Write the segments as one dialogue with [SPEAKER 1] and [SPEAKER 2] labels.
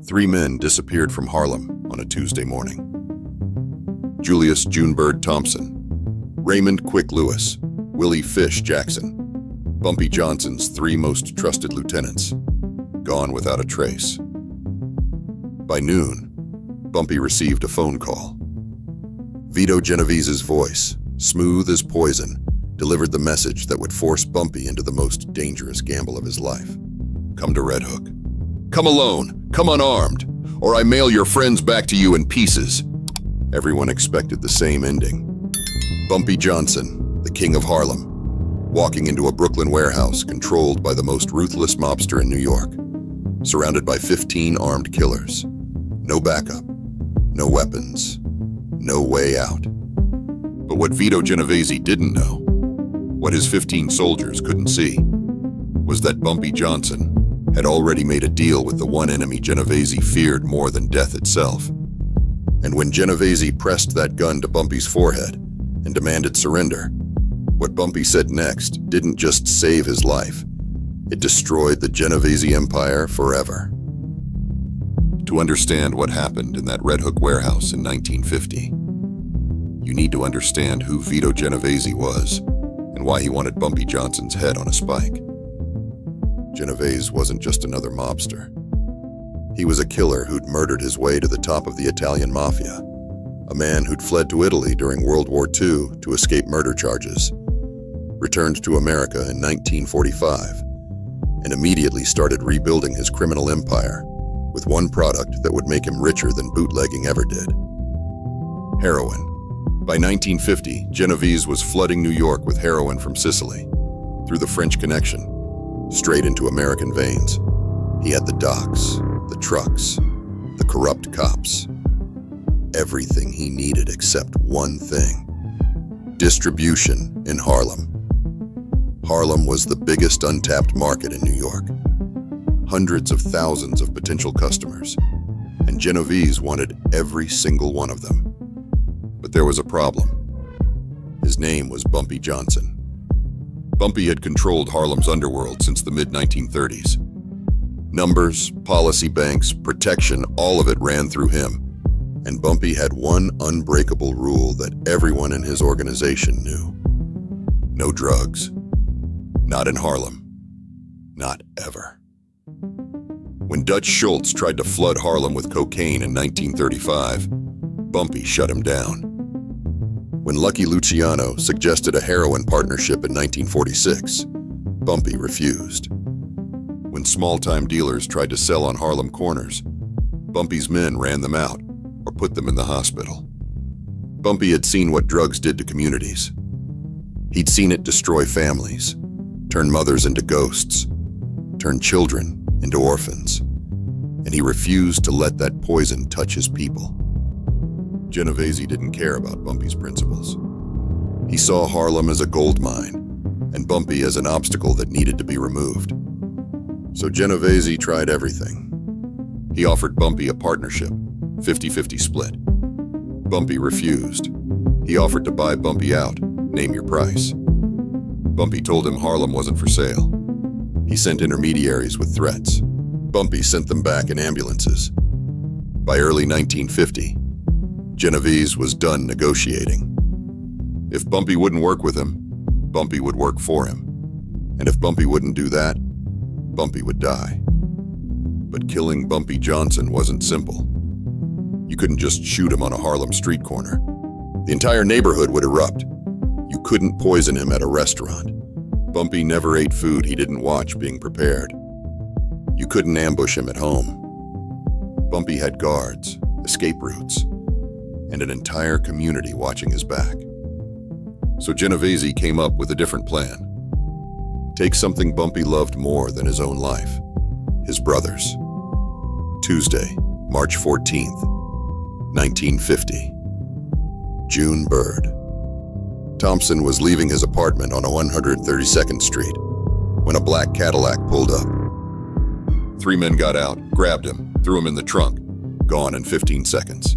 [SPEAKER 1] Three men disappeared from Harlem on a Tuesday morning. Julius Junebird Thompson, Raymond Quick Lewis, Willie Fish Jackson, Bumpy Johnson's three most trusted lieutenants, gone without a trace. By noon, Bumpy received a phone call. Vito Genovese's voice, smooth as poison, delivered the message that would force Bumpy into the most dangerous gamble of his life. Come to Red Hook. Come alone, come unarmed, or I mail your friends back to you in pieces. Everyone expected the same ending. Bumpy Johnson, the King of Harlem, walking into a Brooklyn warehouse controlled by the most ruthless mobster in New York, surrounded by 15 armed killers. No backup, no weapons, no way out. But what Vito Genovese didn't know, what his 15 soldiers couldn't see, was that Bumpy Johnson had already made a deal with the one enemy Genovese feared more than death itself. And when Genovese pressed that gun to Bumpy's forehead and demanded surrender, what Bumpy said next didn't just save his life, it destroyed the Genovese empire forever. To understand what happened in that Red Hook warehouse in 1950, you need to understand who Vito Genovese was and why he wanted Bumpy Johnson's head on a spike. Genovese wasn't just another mobster. He was a killer who'd murdered his way to the top of the Italian Mafia, a man who'd fled to Italy during World War II to escape murder charges, returned to America in 1945, and immediately started rebuilding his criminal empire with one product that would make him richer than bootlegging ever did: heroin. By 1950, Genovese was flooding New York with heroin from Sicily, through the French Connection, straight into American veins. He had the docks, the trucks, the corrupt cops. Everything he needed except one thing: distribution in Harlem. Harlem was the biggest untapped market in New York. Hundreds of thousands of potential customers, and Genovese wanted every single one of them. But there was a problem. His name was Bumpy Johnson. Bumpy had controlled Harlem's underworld since the mid-1930s. Numbers, policy banks, protection, all of it ran through him. And Bumpy had one unbreakable rule that everyone in his organization knew: no drugs. Not in Harlem. Not ever. When Dutch Schultz tried to flood Harlem with cocaine in 1935, Bumpy shut him down. When Lucky Luciano suggested a heroin partnership in 1946, Bumpy refused. When small-time dealers tried to sell on Harlem corners, Bumpy's men ran them out or put them in the hospital. Bumpy had seen what drugs did to communities. He'd seen it destroy families, turn mothers into ghosts, turn children into orphans, and he refused to let that poison touch his people. Genovese didn't care about Bumpy's principles. He saw Harlem as a gold mine, and Bumpy as an obstacle that needed to be removed. So Genovese tried everything. He offered Bumpy a partnership, 50-50 split. Bumpy refused. He offered to buy Bumpy out, name your price. Bumpy told him Harlem wasn't for sale. He sent intermediaries with threats. Bumpy sent them back in ambulances. By early 1950, Genovese was done negotiating. If Bumpy wouldn't work with him, Bumpy would work for him. And if Bumpy wouldn't do that, Bumpy would die. But killing Bumpy Johnson wasn't simple. You couldn't just shoot him on a Harlem street corner. The entire neighborhood would erupt. You couldn't poison him at a restaurant. Bumpy never ate food he didn't watch being prepared. You couldn't ambush him at home. Bumpy had guards, escape routes, and an entire community watching his back. So Genovese came up with a different plan. Take something Bumpy loved more than his own life: his brothers. Tuesday, March 14th, 1950. Junebird. Thompson was leaving his apartment on 132nd Street when a black Cadillac pulled up. Three men got out, grabbed him, threw him in the trunk, gone in 15 seconds.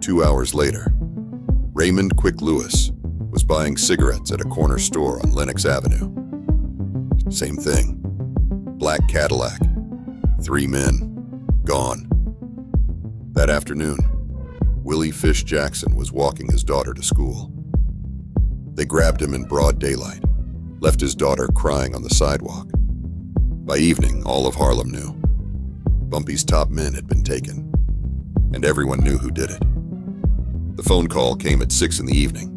[SPEAKER 1] 2 hours later, Raymond Quick Lewis was buying cigarettes at a corner store on Lenox Avenue. Same thing. Black Cadillac. 3 men. gone. That afternoon, Willie Fish Jackson was walking his daughter to school. They grabbed him in broad daylight, left his daughter crying on the sidewalk. By evening, all of Harlem knew. Bumpy's top men had been taken, and everyone knew who did it. The phone call came at 6 in the evening.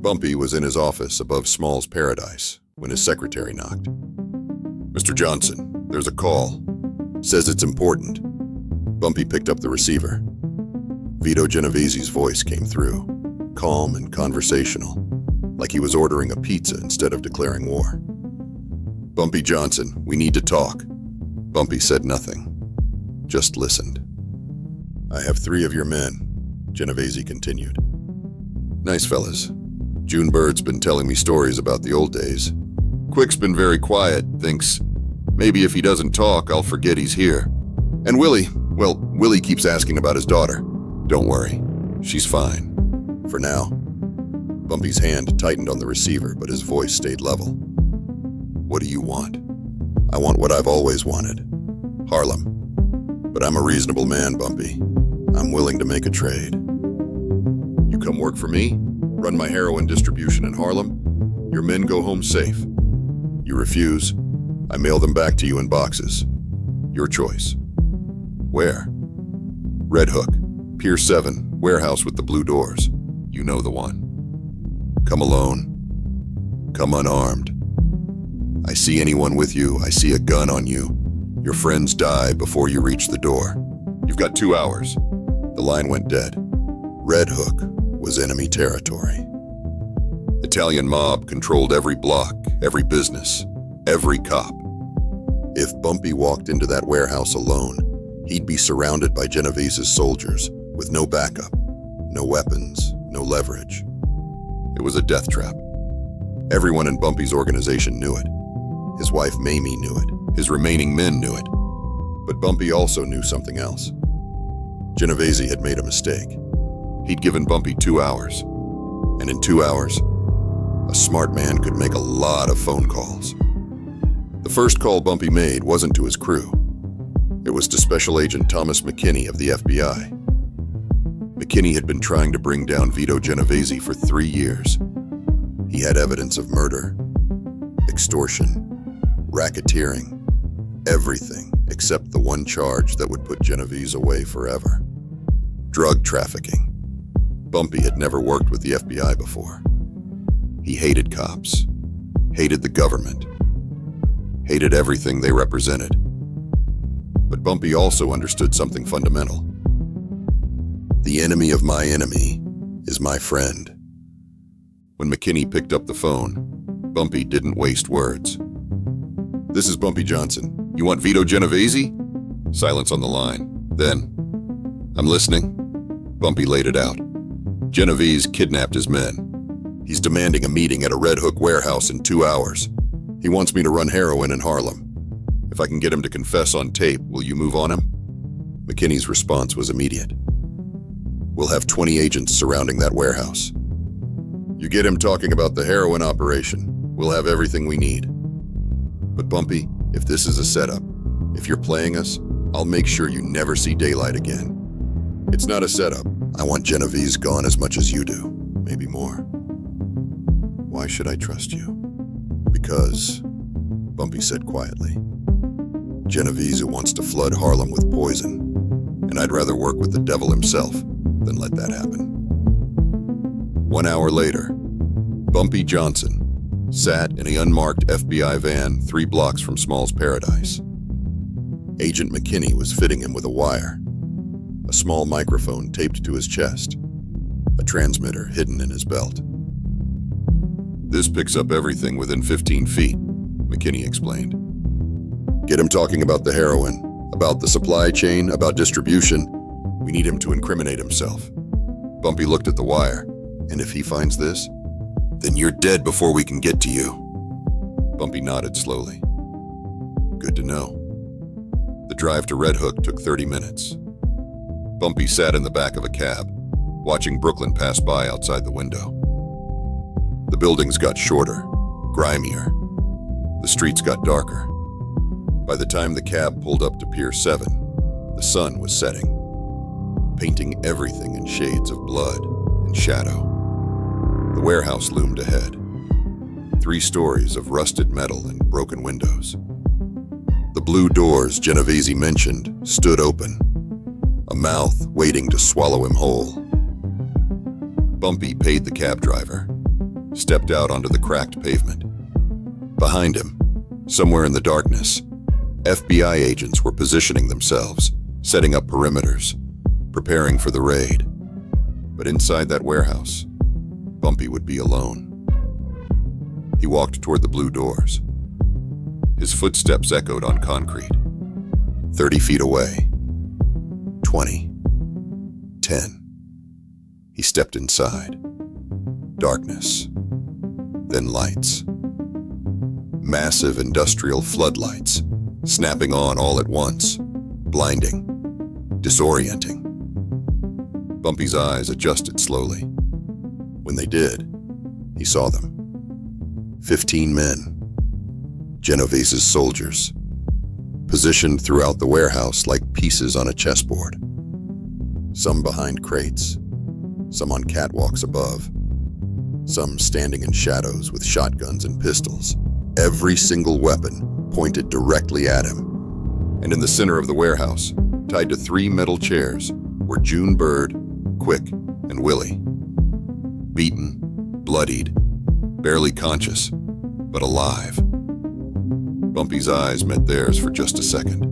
[SPEAKER 1] Bumpy was in his office above Small's Paradise when his secretary knocked. "Mr. Johnson, there's a call. Says it's important." Bumpy picked up the receiver. Vito Genovese's voice came through, calm and conversational, like he was ordering a pizza instead of declaring war. "Bumpy Johnson, we need to talk." Bumpy said nothing, just listened. "I have 3 of your men," Genovese continued. "Nice fellas. June Bird's been telling me stories about the old days. Quick's been very quiet, thinks maybe if he doesn't talk, I'll forget he's here. And Willie, well, Willie keeps asking about his daughter. Don't worry, she's fine. For now." Bumpy's hand tightened on the receiver, but his voice stayed level. "What do you want?" "I want what I've always wanted. Harlem. But I'm a reasonable man, Bumpy. I'm willing to make a trade." "You come work for me? Run my heroin distribution in Harlem? Your men go home safe. You refuse, I mail them back to you in boxes. Your choice." "Where?" "Red Hook, Pier 7, warehouse with the blue doors. You know the one. Come alone. Come unarmed. I see anyone with you, I see a gun on you. Your friends die before you reach the door. You've got 2 hours." The line went dead. Red Hook was enemy territory. Italian mob controlled every block, every business, every cop. If Bumpy walked into that warehouse alone, he'd be surrounded by Genovese's soldiers with no backup, no weapons, no leverage. It was a death trap. Everyone in Bumpy's organization knew it. His wife Mamie knew it. His remaining men knew it. But Bumpy also knew something else. Genovese had made a mistake. He'd given Bumpy 2 hours. And in 2 hours, a smart man could make a lot of phone calls. The first call Bumpy made wasn't to his crew. It was to Special Agent Thomas McKinney of the FBI. McKinney had been trying to bring down Vito Genovese for 3 years. He had evidence of murder, extortion, racketeering, everything except the one charge that would put Genovese away forever: drug trafficking. Bumpy had never worked with the FBI before. He hated cops, hated the government, hated everything they represented. But Bumpy also understood something fundamental. The enemy of my enemy is my friend. When McKinney picked up the phone, Bumpy didn't waste words. "This is Bumpy Johnson. You want Vito Genovese?" Silence on the line. Then, "I'm listening." Bumpy laid it out. "Genovese kidnapped his men. He's demanding a meeting at a Red Hook warehouse in 2 hours. He wants me to run heroin in Harlem. If I can get him to confess on tape, will you move on him?" McKinney's response was immediate. "We'll have 20 agents surrounding that warehouse. You get him talking about the heroin operation, we'll have everything we need. But Bumpy, if this is a setup, if you're playing us, I'll make sure you never see daylight again. It's not a setup. I want Genovese gone as much as you do, maybe more." "Why should I trust you?" "Because," Bumpy said quietly, "Genovese wants to flood Harlem with poison, and I'd rather work with the devil himself than let that happen." 1 hour later, Bumpy Johnson sat in an unmarked FBI van 3 blocks from Small's Paradise. Agent McKinney was fitting him with a wire, a small microphone taped to his chest, a transmitter hidden in his belt. "This picks up everything within 15 feet, McKinney explained. "Get him talking about the heroin, about the supply chain, about distribution. We need him to incriminate himself." Bumpy looked at the wire. "And if he finds this, then you're dead before we can get to you." Bumpy nodded slowly. "Good to know." The drive to Red Hook took 30 minutes. Bumpy sat in the back of a cab, watching Brooklyn pass by outside the window. The buildings got shorter, grimier. The streets got darker. By the time the cab pulled up to Pier 7, The sun was setting, painting everything in shades of blood and shadow. The warehouse loomed ahead. 3 stories of rusted metal and broken windows. The blue doors Genovese mentioned stood open, a mouth waiting to swallow him whole. Bumpy paid the cab driver, stepped out onto the cracked pavement. Behind him, somewhere in the darkness, FBI agents were positioning themselves, setting up perimeters, preparing for the raid. But inside that warehouse, Bumpy would be alone. He walked toward the blue doors. His footsteps echoed on concrete. 30 feet away. 20. 10. He stepped inside. Darkness. Then lights. Massive industrial floodlights, snapping on all at once, blinding, disorienting. Bumpy's eyes adjusted slowly. When they did, he saw them. 15 men. Genovese's soldiers, positioned throughout the warehouse like pieces on a chessboard. Some behind crates, some on catwalks above, some standing in shadows with shotguns and pistols. Every single weapon pointed directly at him. And in the center of the warehouse, tied to 3 metal chairs, were June Bird, Quick, and Willie. Beaten, bloodied, barely conscious, but alive. Bumpy's eyes met theirs for just a second.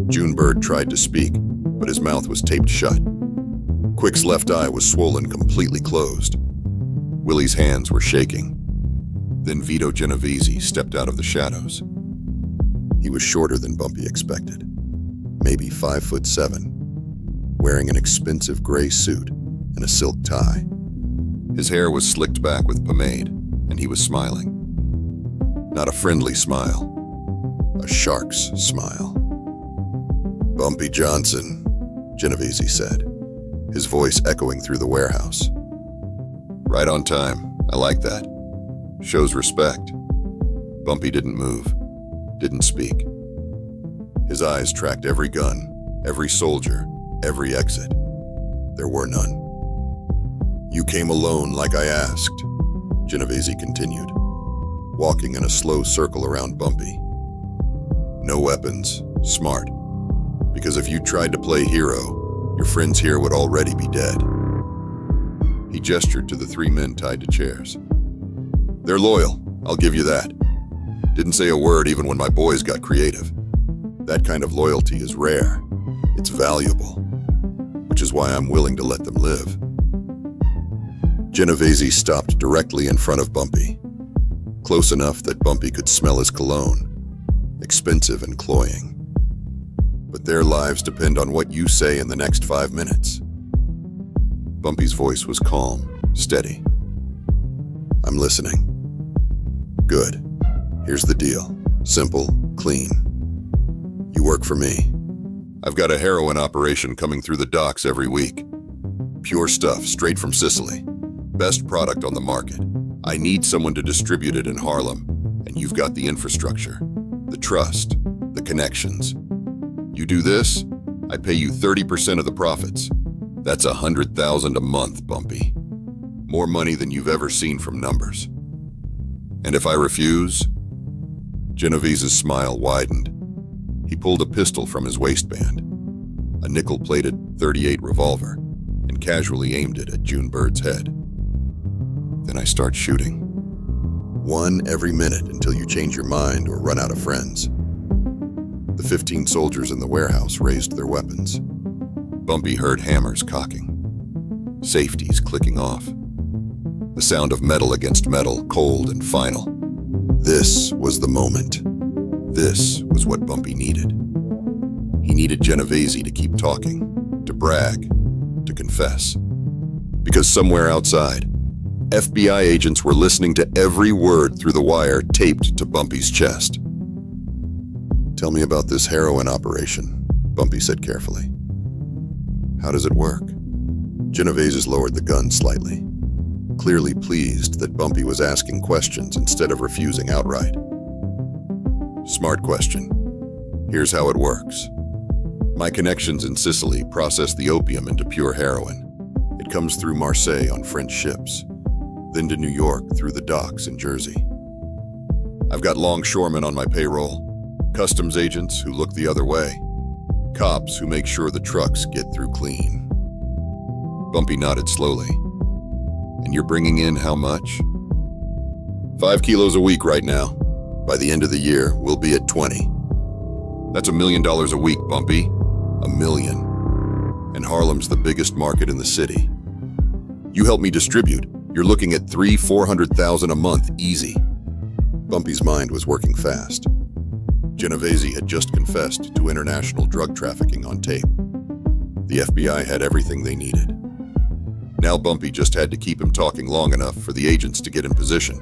[SPEAKER 1] June Bird tried to speak, but his mouth was taped shut. Quick's left eye was swollen completely closed. Willie's hands were shaking. Then Vito Genovese stepped out of the shadows. He was shorter than Bumpy expected, maybe 5'7", wearing an expensive gray suit and a silk tie. His hair was slicked back with pomade, and he was smiling. Not a friendly smile, a shark's smile. "Bumpy Johnson," Genovese said, his voice echoing through the warehouse. "Right on time. I like that. Shows respect." Bumpy didn't move, didn't speak. His eyes tracked every gun, every soldier, every exit. There were none. "You came alone like I asked," Genovese continued, walking in a slow circle around Bumpy. "No weapons, smart. Because if you tried to play hero, your friends here would already be dead." He gestured to the 3 men tied to chairs. "They're loyal, I'll give you that. Didn't say a word even when my boys got creative. That kind of loyalty is rare. It's valuable, which is why I'm willing to let them live." Genovese stopped directly in front of Bumpy, close enough that Bumpy could smell his cologne, expensive and cloying. "But their lives depend on what you say in the next 5 minutes." Bumpy's voice was calm, steady. "I'm listening." "Good. Here's the deal. Simple, clean. You work for me. I've got a heroin operation coming through the docks every week. Pure stuff, straight from Sicily. Best product on the market. I need someone to distribute it in Harlem, and you've got the infrastructure, the trust, the connections. You do this, I pay you 30% of the profits. That's $100,000 a month, Bumpy. More money than you've ever seen from numbers. And if I refuse?" Genovese's smile widened. He pulled a pistol from his waistband, a nickel-plated .38 revolver, and casually aimed it at June Bird's head. "Then I start shooting. 1 every minute until you change your mind or run out of friends." The 15 soldiers in the warehouse raised their weapons. Bumpy heard hammers cocking, safeties clicking off. The sound of metal against metal, cold and final. This was the moment. This was what Bumpy needed. He needed Genovese to keep talking, to brag, to confess. Because somewhere outside, FBI agents were listening to every word through the wire taped to Bumpy's chest. "Tell me about this heroin operation," Bumpy said carefully. "How does it work?" Genovese lowered the gun slightly, clearly pleased that Bumpy was asking questions instead of refusing outright. "Smart question. Here's how it works. My connections in Sicily process the opium into pure heroin. It comes through Marseille on French ships, then to New York through the docks in Jersey. I've got longshoremen on my payroll, customs agents who look the other way, cops who make sure the trucks get through clean. Bumpy nodded slowly. And you're bringing in how much? 5 kilos a week right now. By the end of the year, we'll be at 20. That's $1 million a week, Bumpy. $1 million. And Harlem's the biggest market in the city. You help me distribute. You're looking at $300,000–400,000 a month, easy. Bumpy's mind was working fast. Genovese had just confessed to international drug trafficking on tape. The FBI had everything they needed. Now Bumpy just had to keep him talking long enough for the agents to get in position.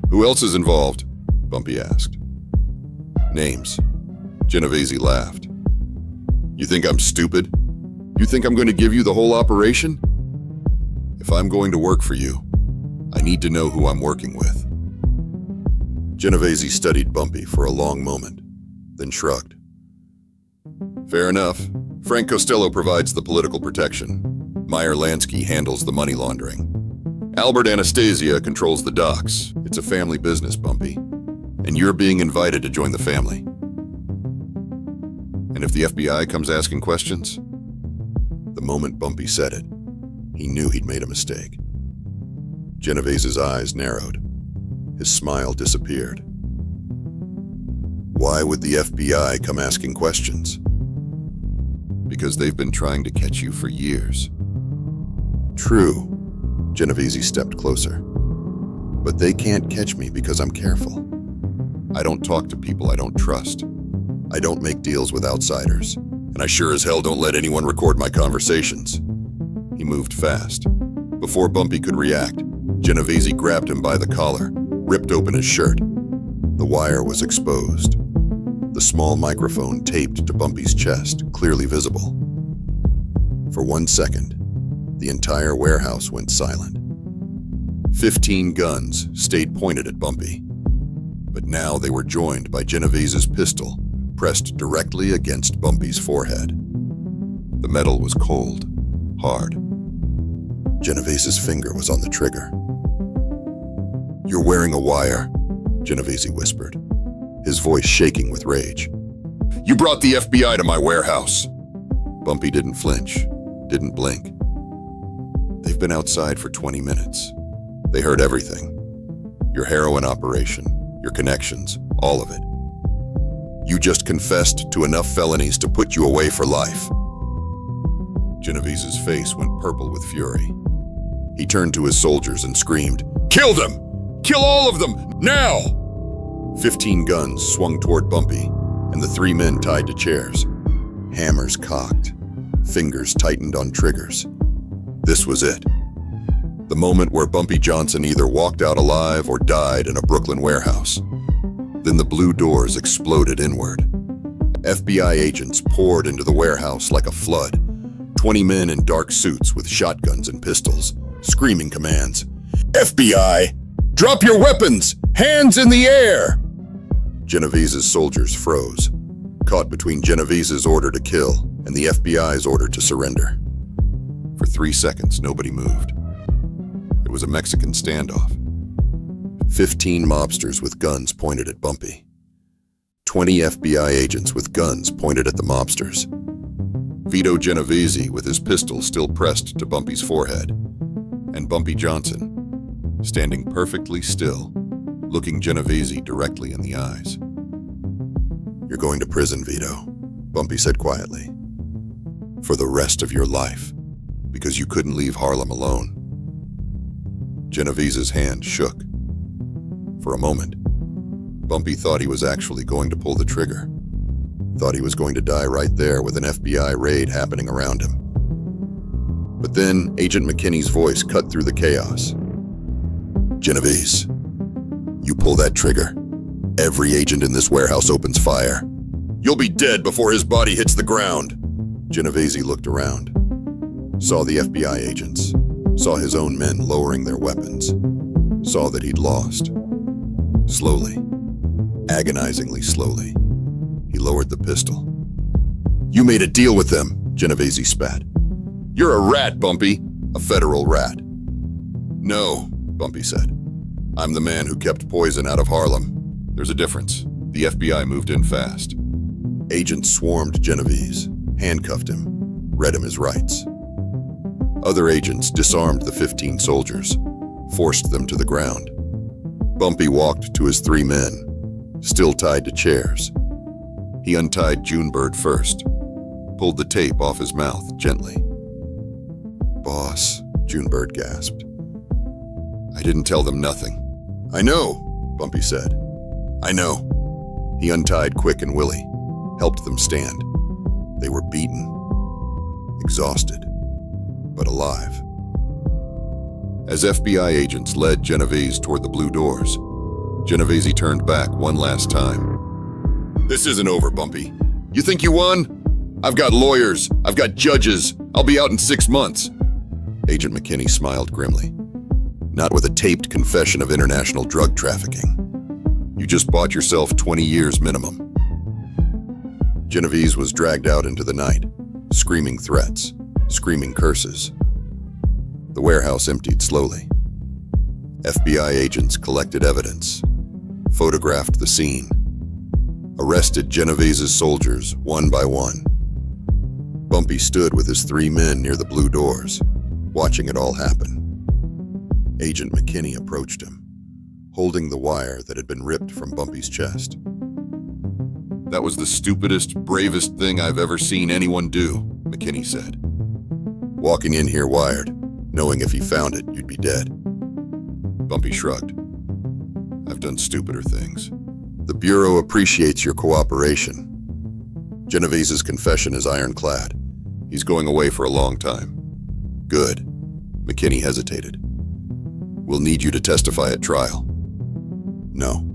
[SPEAKER 1] Who else is involved? Bumpy asked. Names. Genovese laughed. You think I'm stupid? You think I'm going to give you the whole operation? If I'm going to work for you, I need to know who I'm working with. Genovese studied Bumpy for a long moment, then shrugged. Fair enough. Frank Costello provides the political protection. Meyer Lansky handles the money laundering. Albert Anastasia controls the docks. It's a family business, Bumpy. And you're being invited to join the family. And if the FBI comes asking questions? The moment Bumpy said it, he knew he'd made a mistake. Genovese's eyes narrowed. His smile disappeared. Why would the FBI come asking questions? Because they've been trying to catch you for years. True. Genovese stepped closer. But they can't catch me because I'm careful. I don't talk to people I don't trust. I don't make deals with outsiders. And I sure as hell don't let anyone record my conversations. He moved fast. Before Bumpy could react, Genovese grabbed him by the collar, ripped open his shirt. The wire was exposed. The small microphone taped to Bumpy's chest, clearly visible. For 1 second, the entire warehouse went silent. 15 guns stayed pointed at Bumpy. But now they were joined by Genovese's pistol, pressed directly against Bumpy's forehead. The metal was cold, hard. Genovese's finger was on the trigger. You're wearing a wire, Genovese whispered, his voice shaking with rage. You brought the FBI to my warehouse. Bumpy didn't flinch, didn't blink. They've been outside for 20 minutes. They heard everything. Your heroin operation, your connections, all of it. You just confessed to enough felonies to put you away for life. Genovese's face went purple with fury. He turned to his soldiers and screamed, Kill them! Kill all of them, now! 15 guns swung toward Bumpy, and the 3 men tied to chairs. Hammers cocked, fingers tightened on triggers. This was it. The moment where Bumpy Johnson either walked out alive or died in a Brooklyn warehouse. Then the blue doors exploded inward. FBI agents poured into the warehouse like a flood. 20 men in dark suits with shotguns and pistols, screaming commands. FBI! Drop your weapons! Hands in the air! Genovese's soldiers froze, caught between Genovese's order to kill and the FBI's order to surrender. For 3 seconds, nobody moved. It was a Mexican standoff. 15 mobsters with guns pointed at Bumpy. 20 FBI agents with guns pointed at the mobsters. Vito Genovese with his pistol still pressed to Bumpy's forehead. And Bumpy Johnson, standing perfectly still, looking Genovese directly in the eyes. You're going to prison, Vito, Bumpy said quietly. For the rest of your life, because you couldn't leave Harlem alone. Genovese's hand shook. For a moment, Bumpy thought he was actually going to pull the trigger. Thought he was going to die right there with an FBI raid happening around him. But then Agent McKinney's voice cut through the chaos. Genovese, you pull that trigger. Every agent in this warehouse opens fire. You'll be dead before his body hits the ground. Genovese looked around. Saw the FBI agents. Saw his own men lowering their weapons. Saw that he'd lost. Slowly, agonizingly slowly, he lowered the pistol. You made a deal with them, Genovese spat. You're a rat, Bumpy. A federal rat. No, Bumpy said. I'm the man who kept poison out of Harlem. There's a difference. The FBI moved in fast. Agents swarmed Genovese, handcuffed him, read him his rights. Other agents disarmed the 15 soldiers, forced them to the ground. Bumpy walked to his 3 men, still tied to chairs. He untied Junebird first, pulled the tape off his mouth gently. Boss, Junebird gasped. I didn't tell them nothing. I know, Bumpy said. I know. He untied Quick and Willie, helped them stand. They were beaten, exhausted, but alive. As FBI agents led Genovese toward the blue doors, Genovese turned back one last time. This isn't over, Bumpy. You think you won? I've got lawyers. I've got judges. I'll be out in 6 months. Agent McKinney smiled grimly. Not with a taped confession of international drug trafficking. You just bought yourself 20 years minimum. Genovese was dragged out into the night, screaming threats, screaming curses. The warehouse emptied slowly. FBI agents collected evidence, photographed the scene, arrested Genovese's soldiers one by one. Bumpy stood with his 3 men near the blue doors, watching it all happen. Agent McKinney approached him, holding the wire that had been ripped from Bumpy's chest. That was the stupidest, bravest thing I've ever seen anyone do, McKinney said. Walking in here wired, knowing if he found it, you'd be dead. Bumpy shrugged. I've done stupider things. The Bureau appreciates your cooperation. Genovese's confession is ironclad. He's going away for a long time. Good. McKinney hesitated. We'll need you to testify at trial. No.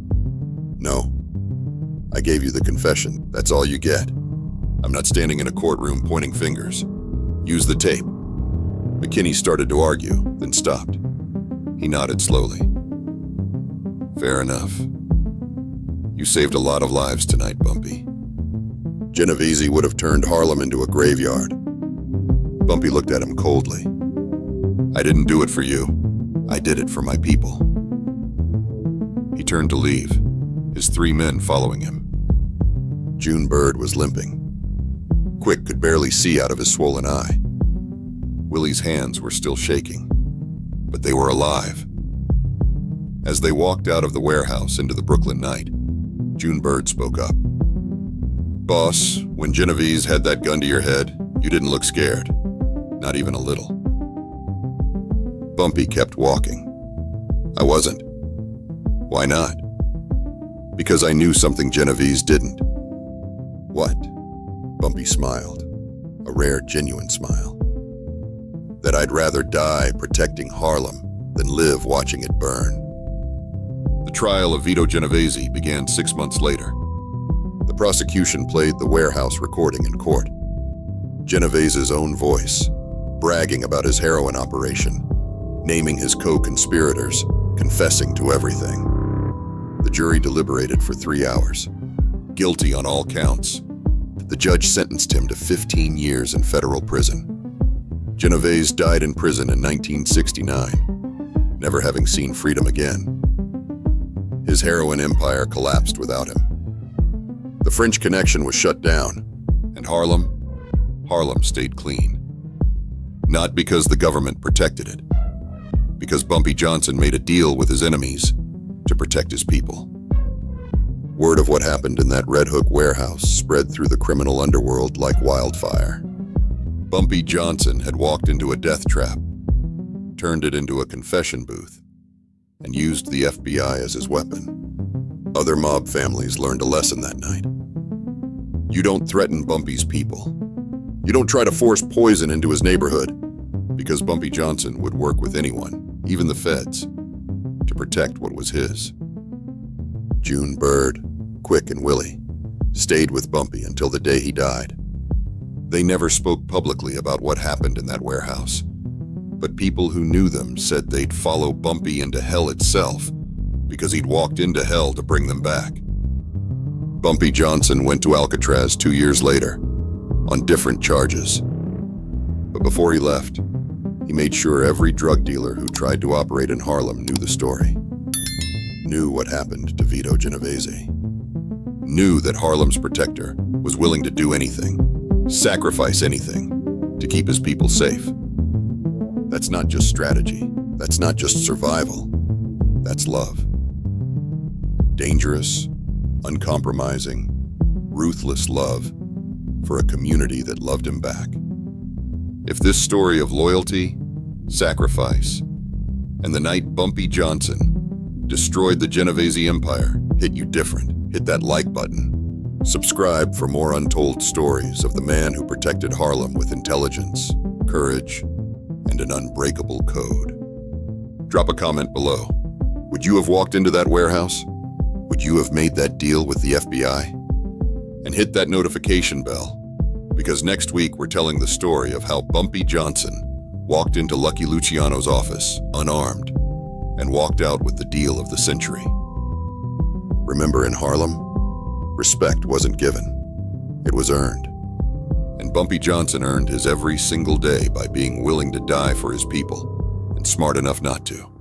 [SPEAKER 1] I gave you the confession. That's all you get. I'm not standing in a courtroom pointing fingers. Use the tape. McKinney started to argue, then stopped. He nodded slowly. Fair enough. You saved a lot of lives tonight, Bumpy. Genovese would have turned Harlem into a graveyard. Bumpy looked at him coldly. I didn't do it for you. I did it for my people. He turned to leave, his 3 men following him. Junebird was limping. Quick could barely see out of his swollen eye. Willie's hands were still shaking, but they were alive. As they walked out of the warehouse into the Brooklyn night, Junebird spoke up. Boss, when Genovese had that gun to your head, you didn't look scared. Not even a little. Bumpy kept walking. I wasn't. Why not? Because I knew something Genovese didn't. What? Bumpy smiled, a rare, genuine smile. That I'd rather die protecting Harlem than live watching it burn. The trial of Vito Genovese began 6 months later. The prosecution played the warehouse recording in court. Genovese's own voice, bragging about his heroin operation, naming his co-conspirators, confessing to everything. The jury deliberated for 3 hours. Guilty on all counts. The judge sentenced him to 15 years in federal prison. Genovese died in prison in 1969, never having seen freedom again. His heroin empire collapsed without him. The French Connection was shut down, and Harlem stayed clean. Not because the government protected it, because Bumpy Johnson made a deal with his enemies to protect his people. Word of what happened in that Red Hook warehouse spread through the criminal underworld like wildfire. Bumpy Johnson had walked into a death trap, turned it into a confession booth, and used the FBI as his weapon. Other mob families learned a lesson that night. You don't threaten Bumpy's people. You don't try to force poison into his neighborhood, because Bumpy Johnson would work with anyone, even the feds, to protect what was his. Junebird, Quick, and Willie stayed with Bumpy until the day he died. They never spoke publicly about what happened in that warehouse, but people who knew them said they'd follow Bumpy into hell itself because he'd walked into hell to bring them back. Bumpy Johnson went to Alcatraz 2 years later, on different charges. But before he left, he made sure every drug dealer who tried to operate in Harlem knew the story, knew what happened to Vito Genovese, knew that Harlem's protector was willing to do anything, sacrifice anything, to keep his people safe. That's not just strategy. That's not just survival. That's love. Dangerous, uncompromising, ruthless love for a community that loved him back. If this story of loyalty, sacrifice, and the night Bumpy Johnson destroyed the Genovese empire hit you different, hit that like button. Subscribe for more untold stories of the man who protected Harlem with intelligence, courage, and an unbreakable code. Drop a comment below. Would you have walked into that warehouse? Would you have made that deal with the FBI? And hit that notification bell, because next week we're telling the story of how Bumpy Johnson walked into Lucky Luciano's office unarmed and walked out with the deal of the century. Remember, in Harlem, respect wasn't given, it was earned. And Bumpy Johnson earned his every single day by being willing to die for his people and smart enough not to.